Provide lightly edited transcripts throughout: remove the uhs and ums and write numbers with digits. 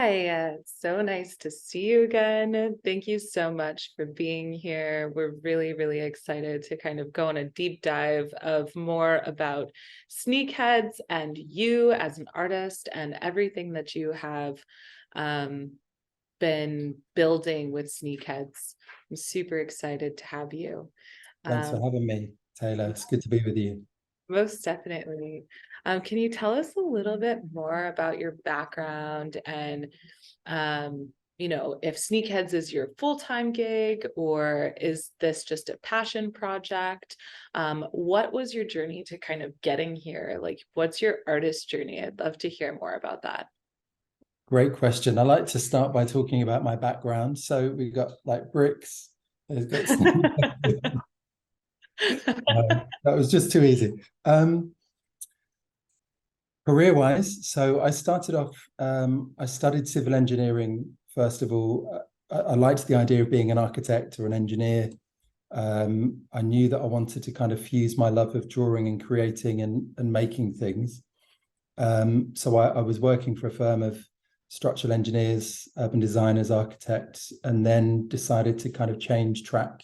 Hi, it's so nice to see you again. Thank you so much for being here. We're really, really excited to kind of go on a deep dive of more about SneakHeads and you as an artist and everything that you have um, been building with SneakHeads. I'm super excited to have you. Thanks for Um, having me, Taylor. It's good to be with you. Most definitely. Can you tell us a little bit more about your background and, if SneakHeads is your full-time gig or is this just a passion project? What was your journey to kind of getting here? Like, what's your artist journey? I'd love to hear more about that. Great question. I like to start by talking about my background. So we've got like bricks. There's got that was just too easy. Career-wise, so I started off. I studied civil engineering first of all. I liked the idea of being an architect or an engineer. I knew that I wanted to kind of fuse my love of drawing and creating and making things. So I was working for a firm of structural engineers, urban designers, architects, and then decided to kind of change track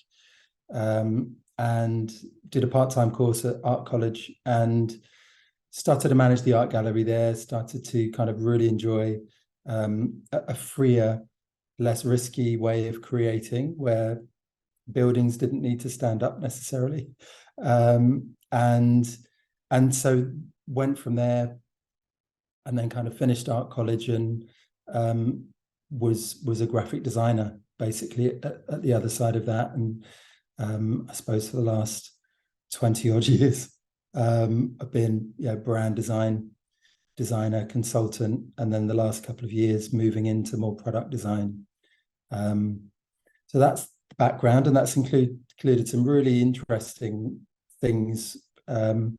and did a part-time course at art college and started to manage the art gallery there, started to kind of really enjoy a freer, less risky way of creating where buildings didn't need to stand up necessarily. And so went from there and then kind of finished art college and was a graphic designer basically at the other side of that. And I suppose for the last 20 odd years, I've been brand designer, consultant, and then the last couple of years moving into more product design. So that's the background, and that's included some really interesting things, from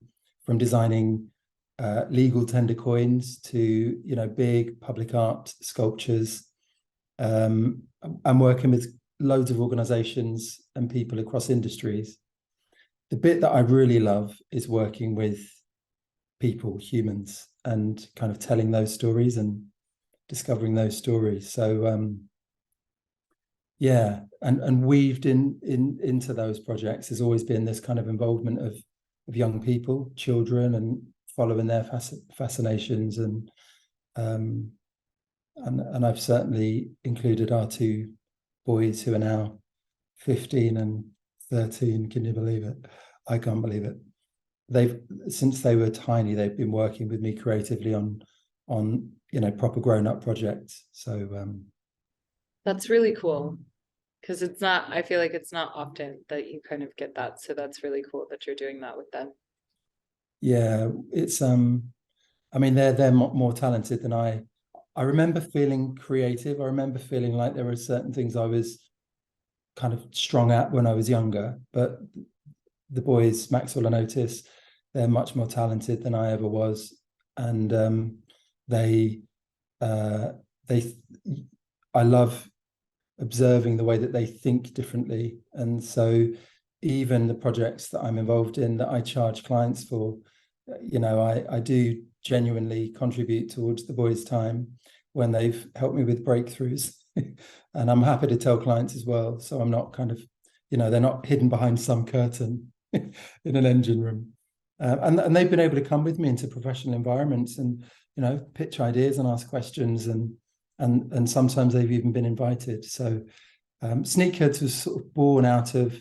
designing legal tender coins to big public art sculptures. I'm working with loads of organizations and people across industries. The bit that I really love is working with people, humans, and kind of telling those stories and discovering those stories. So yeah, and weaved into those projects has always been this kind of involvement of young people, children, and following their fascinations and I've certainly included our two boys who are now 15 and 13. Can you believe it? I can't believe it. They've since they were tiny, they've been working with me creatively on proper grown-up projects. So That's really cool because I feel like it's not often that you kind of get that. So that's really cool that you're doing that with them. yeah, it's I mean they're more talented than I. I remember feeling creative. I remember feeling like there were certain things I was kind of strong at when I was younger, but the boys, Maxwell and Otis, they're much more talented than I ever was, and they uh, they I love observing the way that they think differently, and so even the projects that I'm involved in that I charge clients for, I do genuinely contribute towards the boys' time when they've helped me with breakthroughs. And I'm happy to tell clients as well. So I'm not kind of, they're not hidden behind some curtain in an engine room. And they've been able to come with me into professional environments and, pitch ideas and ask questions. And sometimes they've even been invited. So SneakHeads was sort of born out of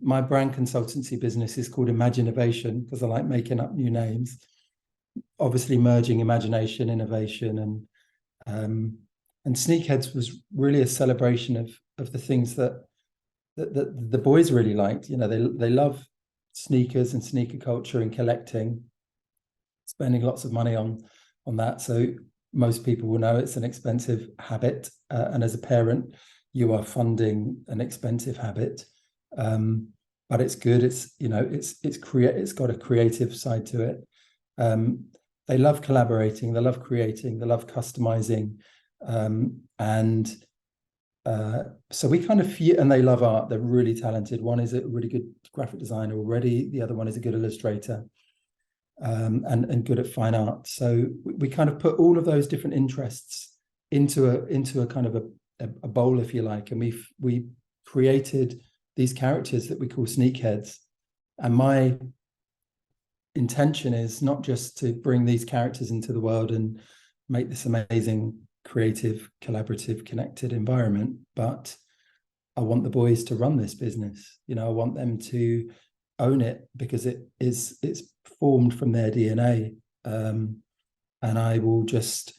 my brand consultancy business is called Imagination because I like making up new names. Obviously, merging imagination, innovation, and SneakHeads was really a celebration of the things that the boys really liked. They love sneakers and sneaker culture and collecting, spending lots of money on that. So most people will know it's an expensive habit, and as a parent, you are funding an expensive habit. But it's good. It's got a creative side to it. They love collaborating, they love creating, they love customizing, and so we kind of and they love art. They're really talented. One is a really good graphic designer already. The other one is a good illustrator, and good at fine art. So we kind of put all of those different interests into a kind of a bowl, if you like, and we created these characters that we call SneakHeads. And my intention is not just to bring these characters into the world and make this amazing, creative, collaborative, connected environment, but I want the boys to run this business. You know, I want them to own it because it's formed from their DNA. And I will just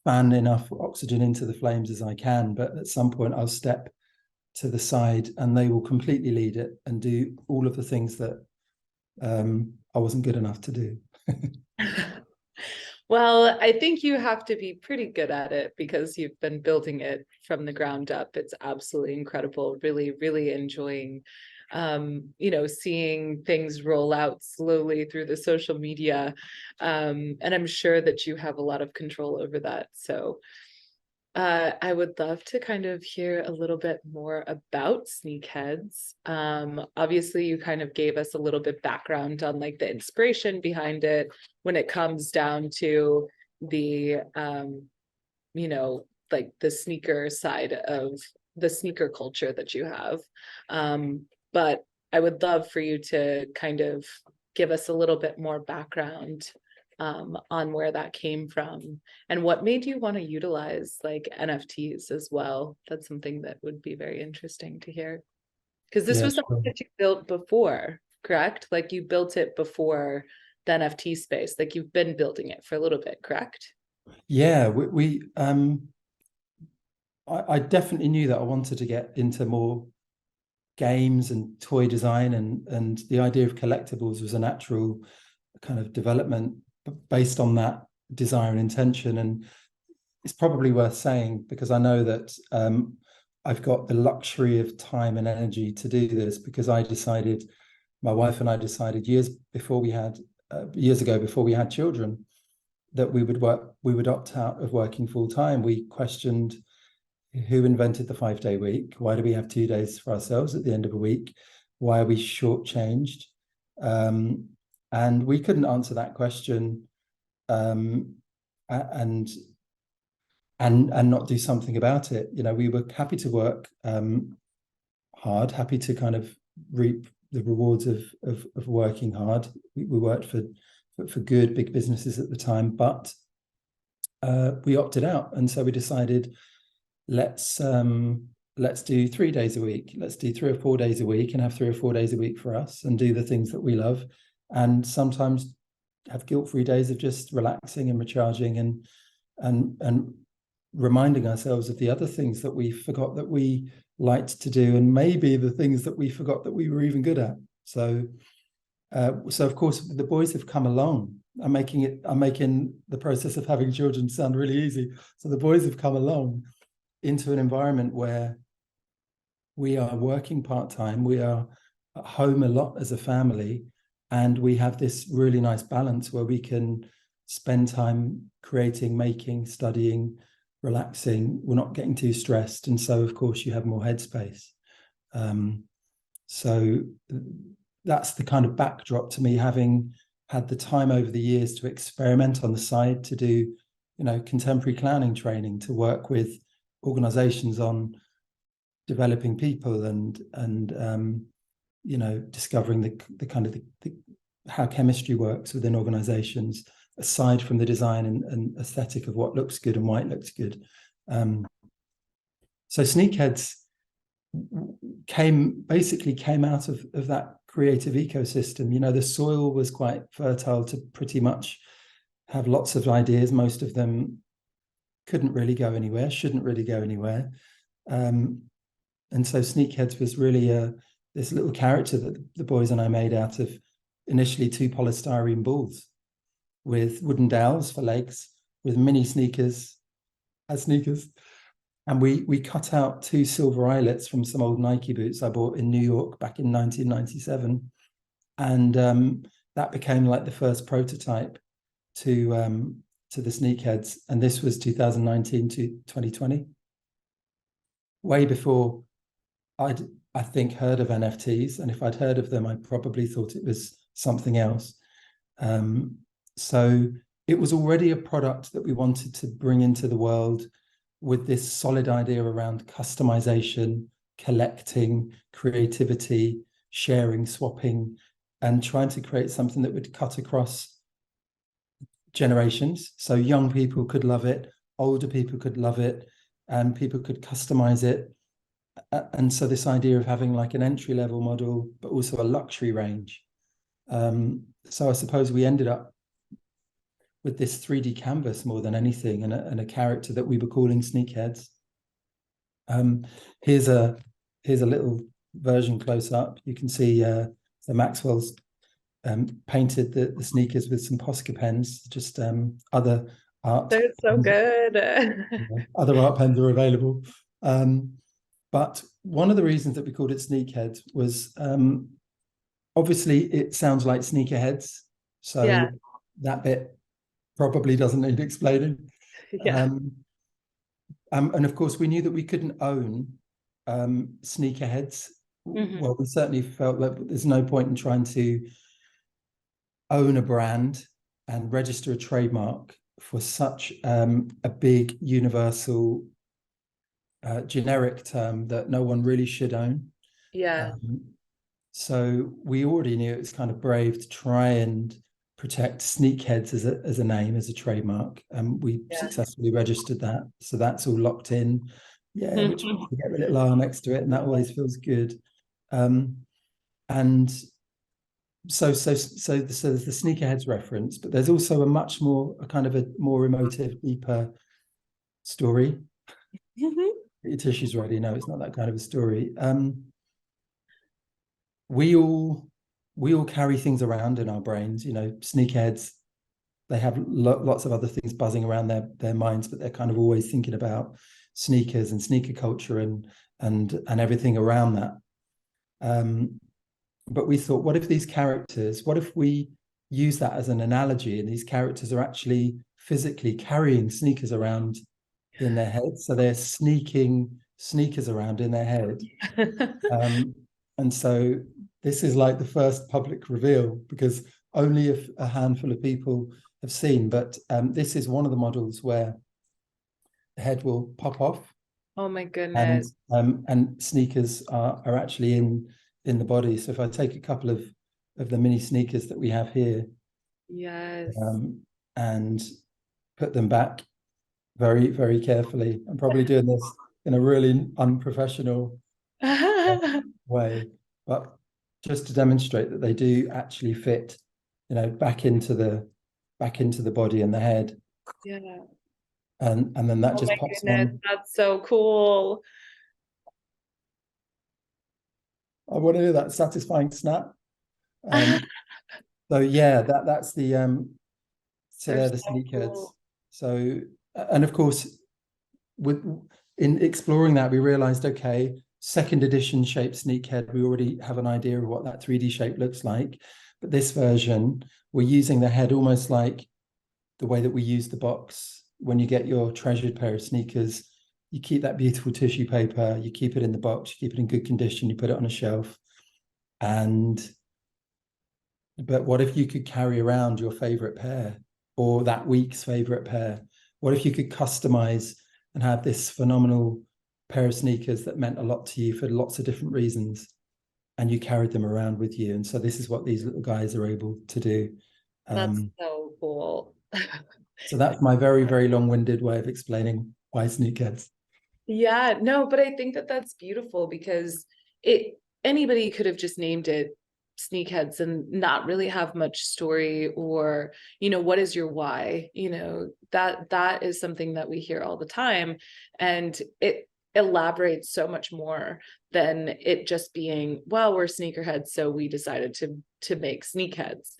fan enough oxygen into the flames as I can, but at some point I'll step to the side and they will completely lead it and do all of the things that I wasn't good enough to do. Well, I think you have to be pretty good at it because you've been building it from the ground up. It's absolutely incredible. Really, really enjoying, seeing things roll out slowly through the social media. And I'm sure that you have a lot of control over that. So I would love to kind of hear a little bit more about SneakHeads. Obviously, you kind of gave us a little bit background on like the inspiration behind it when it comes down to the, like the sneaker side of the sneaker culture that you have. But I would love for you to kind of give us a little bit more background on where that came from and what made you want to utilize like NFTs as well. That's something that would be very interesting to hear. Because this was something that you built before, correct? Like you built it before the NFT space, like you've been building it for a little bit, correct? Yeah, I definitely knew that I wanted to get into more games and toy design, and the idea of collectibles was a natural kind of development based on that desire and intention. And it's probably worth saying, because I know that I've got the luxury of time and energy to do this, because my wife and I decided years ago, before we had children, that we would opt out of working full time. We questioned who invented the 5-day week. Why do we have 2 days for ourselves at the end of a week? Why are we shortchanged? And we couldn't answer that question and not do something about it. You know, we were happy to work hard, happy to kind of reap the rewards of working hard. We worked for good big businesses at the time, but we opted out, and so we decided let's do 3 days a week. Let's do 3 or 4 days a week and have 3 or 4 days a week for us and do the things that we love, and sometimes have guilt-free days of just relaxing and recharging and reminding ourselves of the other things that we forgot that we liked to do, and maybe the things that we forgot that we were even good at. So of course the boys have come along. I'm making the process of having children sound really easy. So the boys have come along into an environment where we are working part-time, we are at home a lot as a family, and we have this really nice balance where we can spend time creating, making, studying, relaxing. We're not getting too stressed, and so of course you have more headspace. So that's the kind of backdrop to me, having had the time over the years to experiment on the side, to do, contemporary clowning training, to work with organizations on developing people and discovering the kind of how chemistry works within organizations, aside from the design and aesthetic of what looks good and why it looks good. So SneakHeads came out of that creative ecosystem. The soil was quite fertile to pretty much have lots of ideas. Most of them couldn't really go anywhere, shouldn't really go anywhere. And so SneakHeads was really this little character that the boys and I made out of initially 2 polystyrene balls with wooden dowels for legs, with mini sneakers as sneakers. And we cut out 2 silver eyelets from some old Nike boots I bought in New York back in 1997. And that became like the first prototype to the SneakHeads. And this was 2019 to 2020. Way before I think heard of NFTs. And if I'd heard of them, I probably thought it was something else. So it was already a product that we wanted to bring into the world with this solid idea around customization, collecting, creativity, sharing, swapping, and trying to create something that would cut across generations. So young people could love it, older people could love it, and people could customize it. And so this idea of having like an entry-level model, but also a luxury range. So I suppose we ended up with this 3D canvas more than anything, and a character that we were calling SneakHeads. Here's a little version close up. You can see the Maxwell's painted the sneakers with some Posca pens, just other art. They're so good. Other art pens are available. But one of the reasons that we called it SneakHeads was obviously it sounds like sneakerheads. So Yeah. that bit probably doesn't need explaining. Yeah. And of course, we knew that we couldn't own sneakerheads. Well, we certainly felt that there's no point in trying to own a brand and register a trademark for such a big universal generic term that no one really should own. Yeah. So we already knew it was kind of brave to try and protect SneakHeads as a name, as a trademark. We successfully registered that. So that's all locked in. Yeah, which you get the little R next to it, and that always feels good. And so there's the sneakerheads reference, but there's also a kind of a more emotive, deeper story. Your tissues already know it's not that kind of a story. We all carry things around in our brains, you know. Sneakerheads, they have lots of other things buzzing around their minds, but they're kind of always thinking about sneakers and sneaker culture and everything around that. But we thought, what if we use that as an analogy, and these characters are actually physically carrying sneakers around in their head, so they're sneaking sneakers around in their head. And so this is like the first public reveal, because only a handful of people have seen, but this is one of the models where the head will pop off. Oh my goodness. And sneakers are actually in the body. So if I take a couple of the mini sneakers that we have here, Yes. And put them back very, very carefully. I'm probably doing this in a really unprofessional way, but just to demonstrate that they do actually fit, you know, back into the body and the head. Yeah. And then that just My pops goodness, on. that's so cool. I want to hear that satisfying snap. So yeah, that's the so they're the so SneakHeads. cool. So, and of course, in exploring that, we realized, okay, second edition shaped SneakHead, we already have an idea of what that 3D shape looks like. But this version, we're using the head almost like the way that we use the box. When you get your treasured pair of sneakers, you keep that beautiful tissue paper, you keep it in the box, you keep it in good condition, you put it on a shelf. But what if you could carry around your favorite pair, or that week's favorite pair? What if you could customize and have this phenomenal pair of sneakers that meant a lot to you for lots of different reasons, and you carried them around with you? And so this is what these little guys are able to do. That's so cool. So that's my very, very long-winded way of explaining why SneakHeads. Yeah, no, but I think that that's beautiful, because anybody could have just named it SneakHeads and not really have much story, or, you know, what is your why? You know, that is something that we hear all the time, and it elaborates so much more than it just being, well, we're sneakerheads, so we decided to make SneakHeads.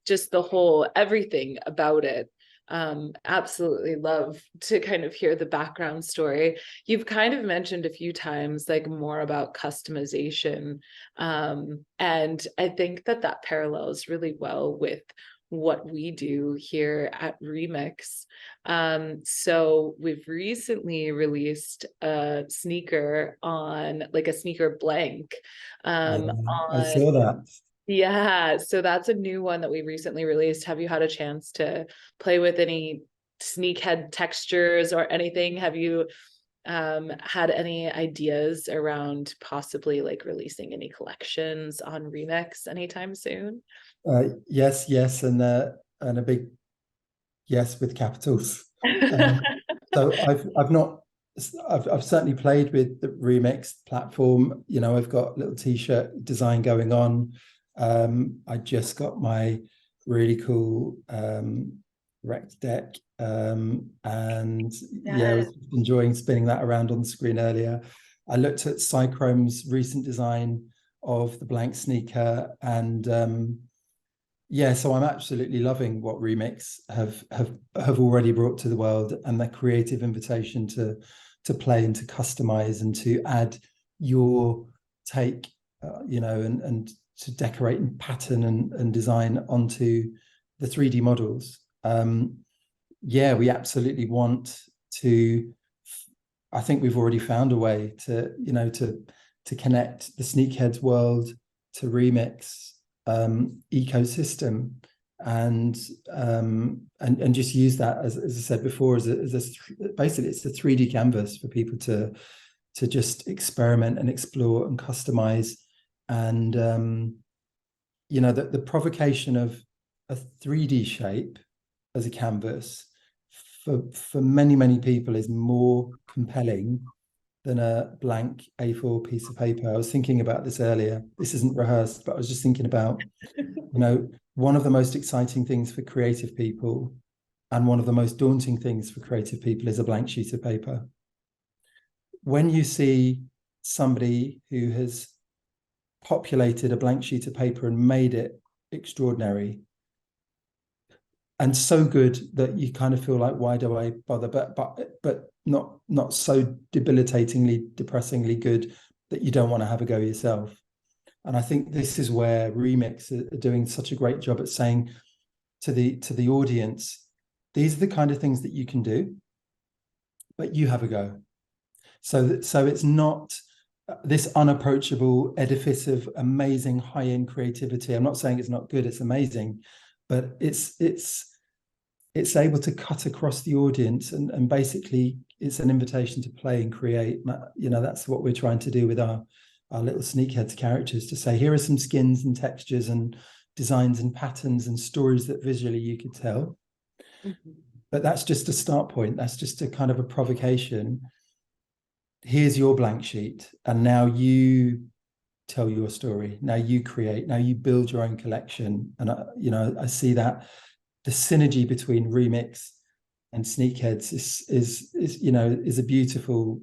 Just the whole everything about it. Absolutely love to kind of hear the background story. You've kind of mentioned a few times, like, more about customization. And I think that parallels really well with what we do here at Remix. So we've recently released a sneaker on, like, a sneaker blank, I on saw that. Yeah, so that's a new one that we recently released. Have you had a chance to play with any sneakhead textures or anything? Have you had any ideas around possibly like releasing any collections on Remix anytime soon? Yes, yes, and a big yes with capitals. Um, so I've not I've certainly played with the remix platform. You know, I've got a little t-shirt design going on. I just got my really cool rec deck, and yeah, I Yeah. was enjoying spinning that around on the screen earlier. I looked at Cychrome's recent design of the blank sneaker, and yeah, so I'm absolutely loving what Remix have already brought to the world, and their creative invitation to play and to customize and to add your take, you know, and to decorate and pattern and design onto the 3D models. Yeah, we absolutely want to. I think we've already found a way to, you know, to connect the Sneakheads world to Remix ecosystem, and just use that as I said before as basically it's a 3D canvas for people to just experiment and explore and customize, and you know, the provocation of a 3D shape as a canvas for many people is more compelling than a blank A4 piece of paper. I was thinking about this earlier. This isn't rehearsed, but I was just thinking about, you know, one of the most exciting things for creative people and one of the most daunting things for creative people is a blank sheet of paper. When you see somebody who has populated a blank sheet of paper and made it extraordinary and so good that you kind of feel like, why do I bother? But not so debilitatingly, depressingly good that you don't want to have a go yourself. And I think this is where Remix are doing such a great job at saying to the audience, these are the kind of things that you can do, but you have a go. So it's not this unapproachable edifice of amazing high-end creativity. I'm not saying it's not good, it's amazing, but it's able to cut across the audience, and basically it's an invitation to play and create. You know, that's what we're trying to do with our little Sneakheads characters, to say, here are some skins and textures and designs and patterns and stories that visually you could tell. Mm-hmm. But that's just a start point. That's just a kind of a provocation. Here's your blank sheet, and now you tell your story. Now you create. Now you build your own collection. And you know, I see that the synergy between Remix and Sneakheads is you know, is a beautiful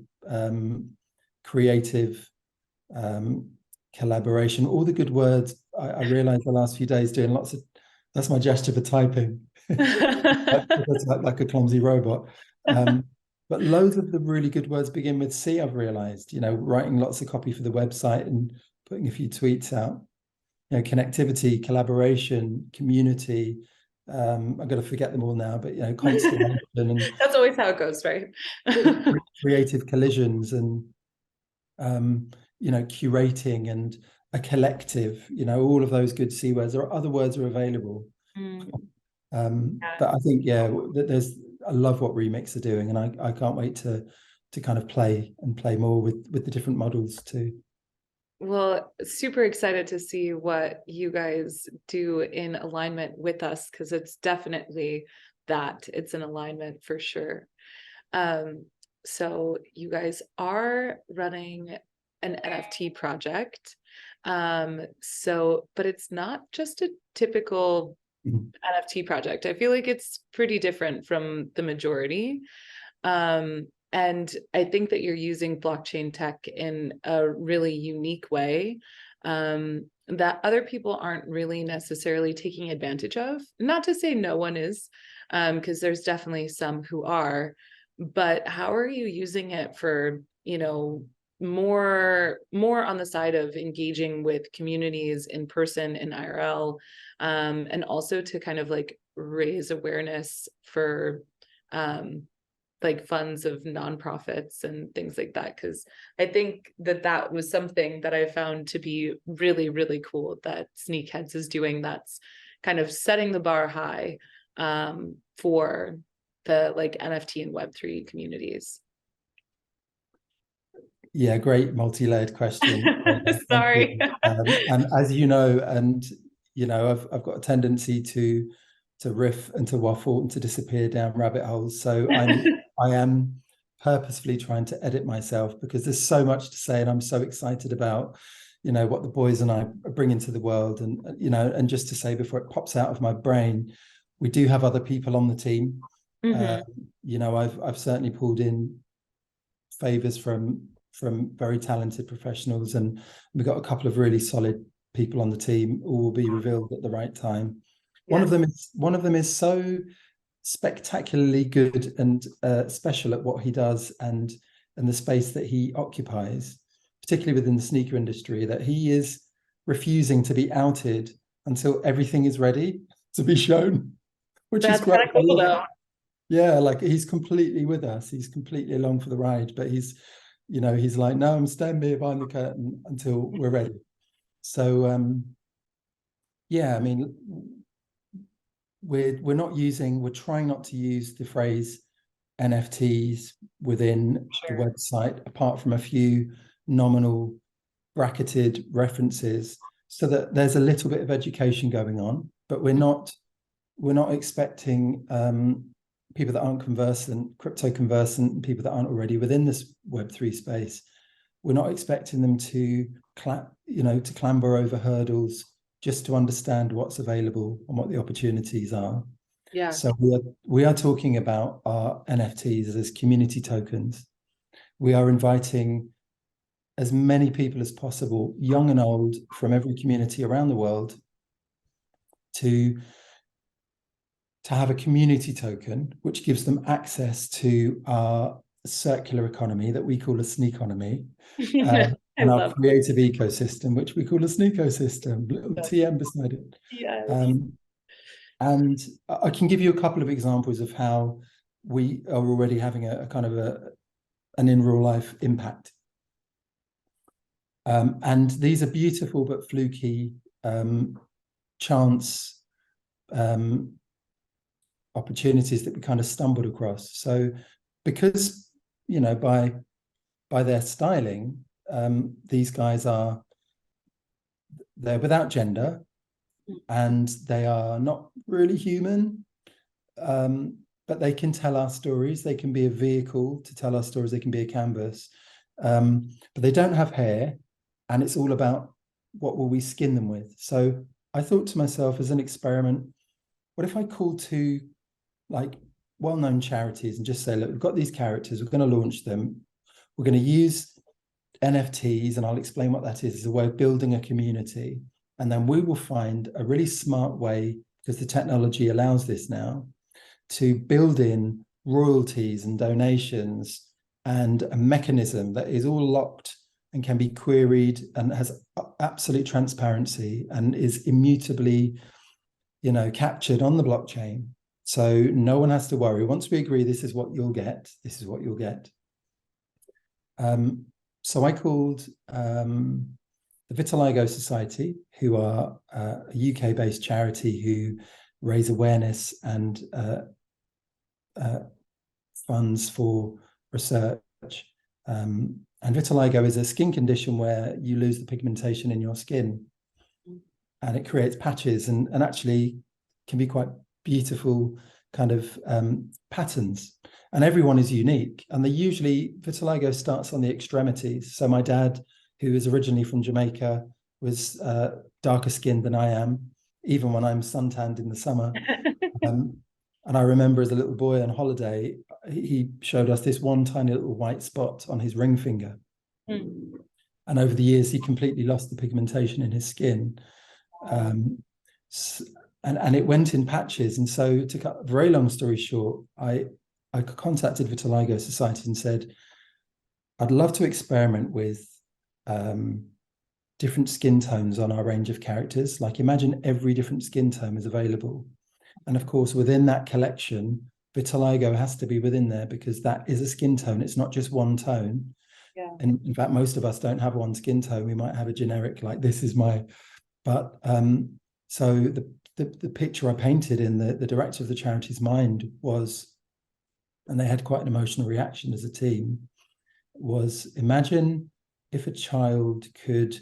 creative collaboration. All the good words I realized the last few days doing lots of, that's my gesture for typing. That's like a clumsy robot. But loads of the really good words begin with C, I've realized, you know, writing lots of copy for the website and putting a few tweets out. You know, connectivity, collaboration, community. I'm going to forget them all now, but you know, constellation and that's always how it goes, right? creative collisions, and you know, curating and a collective. You know, all of those good C words. There are other words are available. But I think, yeah, there's, I love what Remix are doing, and I can't wait to kind of play more with the different models too. Well, super excited to see what you guys do in alignment with us, because it's definitely that. It's an alignment for sure. So you guys are running an NFT project. But it's not just a typical NFT project. I feel like it's pretty different from the majority. And I think that you're using blockchain tech in a really unique way that other people aren't really necessarily taking advantage of. Not to say no one is, because there's definitely some who are, but how are you using it for, you know, more on the side of engaging with communities in person in IRL, and also to kind of like raise awareness for like funds of nonprofits and things like that, because I think that that was something that I found to be really, really cool that SneakHeads is doing, that's kind of setting the bar high for the like NFT and Web3 communities. Yeah, great multi-layered question. Thank Sorry. you. And as you know, I've got a tendency to riff and to waffle and to disappear down rabbit holes. So I am purposefully trying to edit myself because there's so much to say, and I'm so excited about, what the boys and I bring into the world. And and just to say before it pops out of my brain, we do have other people on the team. I've certainly pulled in favors from very talented professionals, and we've got a couple of really solid people on the team who will be revealed at the right time. One of them is so spectacularly good and special at what he does and the space that he occupies, particularly within the sneaker industry, that he is refusing to be outed until everything is ready to be shown, which is great. Cool, though. Yeah, like he's completely with us. He's completely along for the ride, but he's like, no, I'm standing here behind the curtain until we're ready. So, yeah, I mean, we're trying not to use the phrase NFTs within the website, apart from a few nominal bracketed references, so that there's a little bit of education going on, but we're not expecting people that aren't crypto conversant, and people that aren't already within this Web3 space. We're not expecting them to clamber over hurdles just to understand what's available and what the opportunities are. Yeah. So we are talking about our NFTs as community tokens. We are inviting as many people as possible, young and old, from every community around the world, to have a community token, which gives them access to our circular economy that we call a Sneakonomy, and our creative ecosystem, which we call a Sneakosystem, little TM beside it. Yes. And I can give you a couple of examples of how we are already having a kind of an in real life impact. And these are beautiful but fluky chance opportunities that we kind of stumbled across. So because, by their styling, these guys they're without gender, and they are not really human, but they can tell our stories. They can be a vehicle to tell our stories. They can be a canvas, but they don't have hair, and it's all about what will we skin them with. So I thought to myself, as an experiment, what if I called two like well-known charities and just say, look, we've got these characters, we're going to launch them, we're going to use NFTs, and I'll explain what that is as a way of building a community, and then we will find a really smart way, because the technology allows this now, to build in royalties and donations and a mechanism that is all locked and can be queried and has absolute transparency and is immutably, captured on the blockchain. So no one has to worry. Once we agree, this is what you'll get. This is what you'll get. So I called the Vitiligo Society, who are a UK-based charity who raise awareness and funds for research. And vitiligo is a skin condition where you lose the pigmentation in your skin, and it creates patches and actually can be quite beautiful kind of patterns, and everyone is unique, and vitiligo starts on the extremities. So my dad, who is originally from Jamaica, was darker skinned than I am, even when I'm suntanned in the summer. And I remember as a little boy on holiday, he showed us this one tiny little white spot on his ring finger. And over the years, he completely lost the pigmentation in his skin. And it went in patches. And so, to cut a very long story short, I contacted Vitiligo Society and said, I'd love to experiment with different skin tones on our range of characters. Like, imagine every different skin tone is available. And of course, within that collection, vitiligo has to be within there, because that is a skin tone. It's not just one tone. Yeah. And in fact, most of us don't have one skin tone. We might have a generic, like, this is my, but so the picture I painted in the director of the charity's mind was, and they had quite an emotional reaction as a team, was, imagine if a child could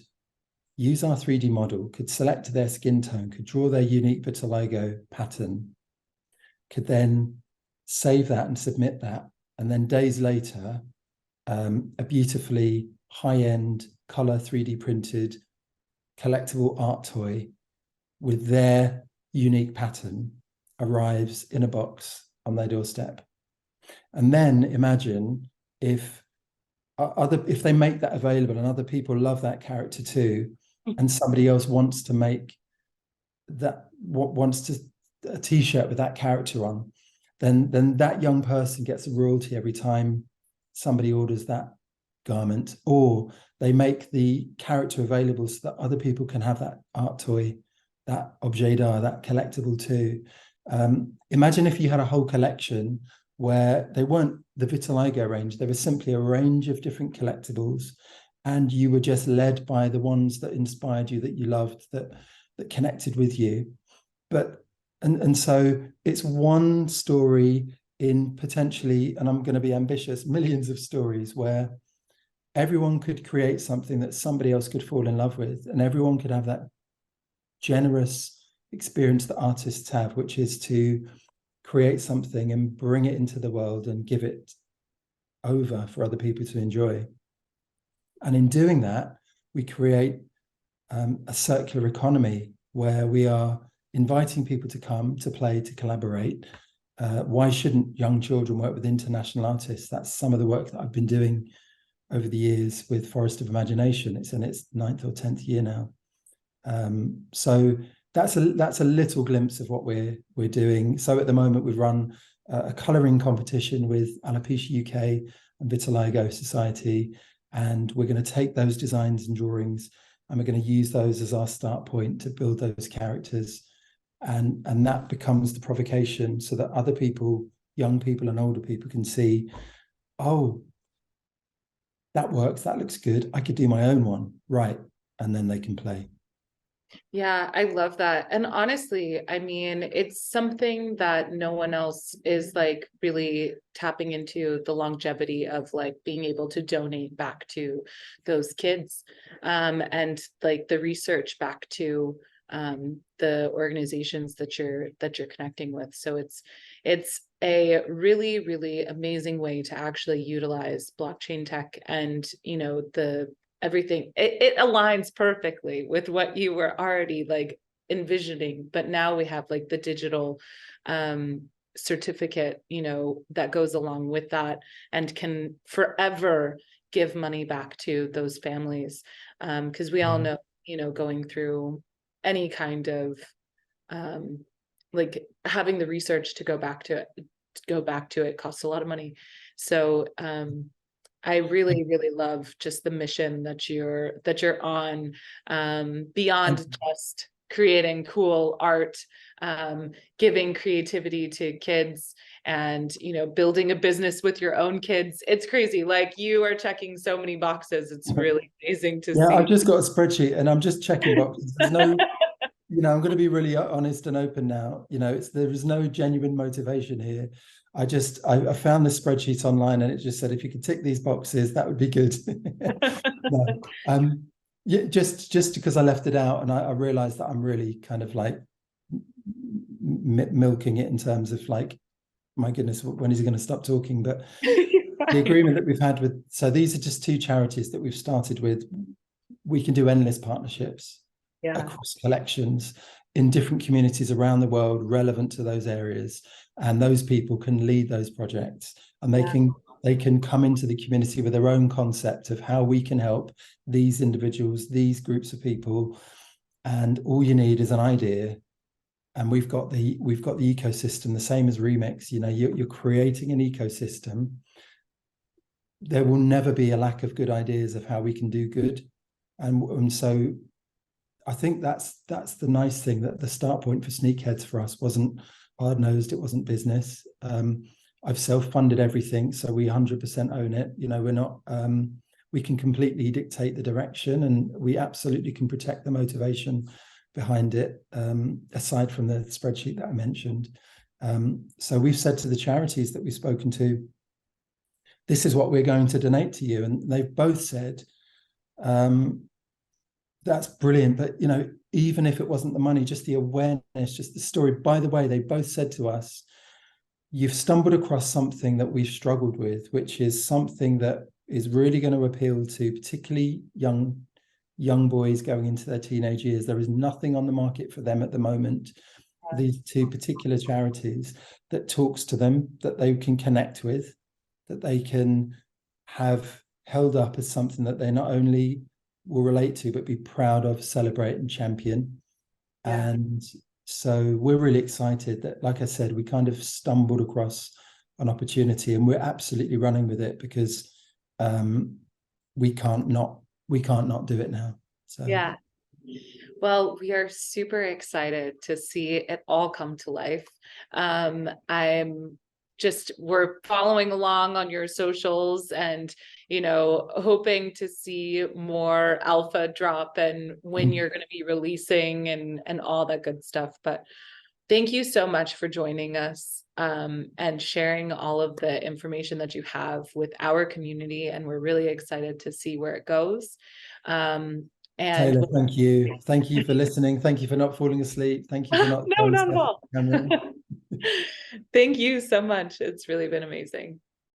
use our 3D model, could select their skin tone, could draw their unique vitiligo pattern, could then save that and submit that, and then days later, a beautifully high-end color 3D printed collectible art toy with their unique pattern arrives in a box on their doorstep. And then imagine if they make that available and other people love that character too, and somebody else wants to make that, a t-shirt with that character on, then that young person gets a royalty every time somebody orders that garment, or they make the character available so that other people can have that art toy, that objet d'art, that collectible too. Imagine if you had a whole collection where they weren't the vitiligo range, they were simply a range of different collectibles, and you were just led by the ones that inspired you, that you loved, that connected with you. But and so it's one story in potentially, and I'm going to be ambitious, millions of stories where everyone could create something that somebody else could fall in love with, and everyone could have that generous experience that artists have, which is to create something and bring it into the world and give it over for other people to enjoy. And in doing that, we create a circular economy where we are inviting people to come, to play, to collaborate. Why shouldn't young children work with international artists? That's some of the work that I've been doing over the years with Forest of Imagination. It's in its 9th or 10th year now. So that's a little glimpse of what we're doing. So at the moment, we've run a colouring competition with Alopecia UK and Vitiligo Society, and we're going to take those designs and drawings, and we're going to use those as our start point to build those characters. And that becomes the provocation, so that other people, young people and older people, can see, oh, that works, that looks good, I could do my own one, right? And then they can play. Yeah, I love that. And honestly, I mean, it's something that no one else is like really tapping into, the longevity of like being able to donate back to those kids, and like the research back to the organizations that you're connecting with. So it's a really, really amazing way to actually utilize blockchain tech, and everything, it aligns perfectly with what you were already like envisioning. But now we have like the digital certificate, that goes along with that, and can forever give money back to those families. Because we all know, going through any kind of like having the research to go back to it costs a lot of money. So I really, really love just the mission that you're on, beyond just creating cool art, giving creativity to kids, and building a business with your own kids. It's crazy. Like, you are checking so many boxes. It's really amazing to see. I've just got a spreadsheet and I'm just checking boxes. There's no, I'm going to be really honest and open now. There is no genuine motivation here. I found this spreadsheet online, and it just said, if you could tick these boxes, that would be good. No, yeah, just because I left it out, and I realized that I'm really kind of like milking it in terms of like, my goodness, when is he going to stop talking? But the agreement that we've had with, so these are just 2 charities that we've started with. We can do endless partnerships across collections in different communities around the world relevant to those areas, and those people can lead those projects, and they can come into the community with their own concept of how we can help these individuals, these groups of people. And all you need is an idea, and we've got the ecosystem, the same as remx. You're creating an ecosystem. There will never be a lack of good ideas of how we can do good, and so I think that's the nice thing, that the start point for SneakHeads for us wasn't, hard-nosed, it wasn't business. I've self-funded everything, so we 100% own it. You know, we're not, we can completely dictate the direction, and we absolutely can protect the motivation behind it, aside from the spreadsheet that I mentioned. So we've said to the charities that we've spoken to, this is what we're going to donate to you. And they've both said, that's brilliant. But, you know, even if it wasn't the money, just the awareness, just the story. By the way, they both said to us, you've stumbled across something that we've struggled with, which is something that is really going to appeal to particularly young boys going into their teenage years. There is nothing on the market for them at the moment. These two particular charities that talks to them, that they can connect with, that they can have held up as something that they not only will relate to, but be proud of, celebrate and champion. Yeah. And so we're really excited that, like I said, we kind of stumbled across an opportunity, and we're absolutely running with it, because we can't not do it now. So yeah. Well, we are super excited to see it all come to life. We're following along on your socials, and, you know, hoping to see more alpha drop and when you're going to be releasing and all that good stuff. But thank you so much for joining us, and sharing all of the information that you have with our community. And we're really excited to see where it goes. And Taylor, thank you. Thank you for listening. Thank you for not falling asleep. Thank you for not no, not at all. camera. Thank you so much. It's really been amazing.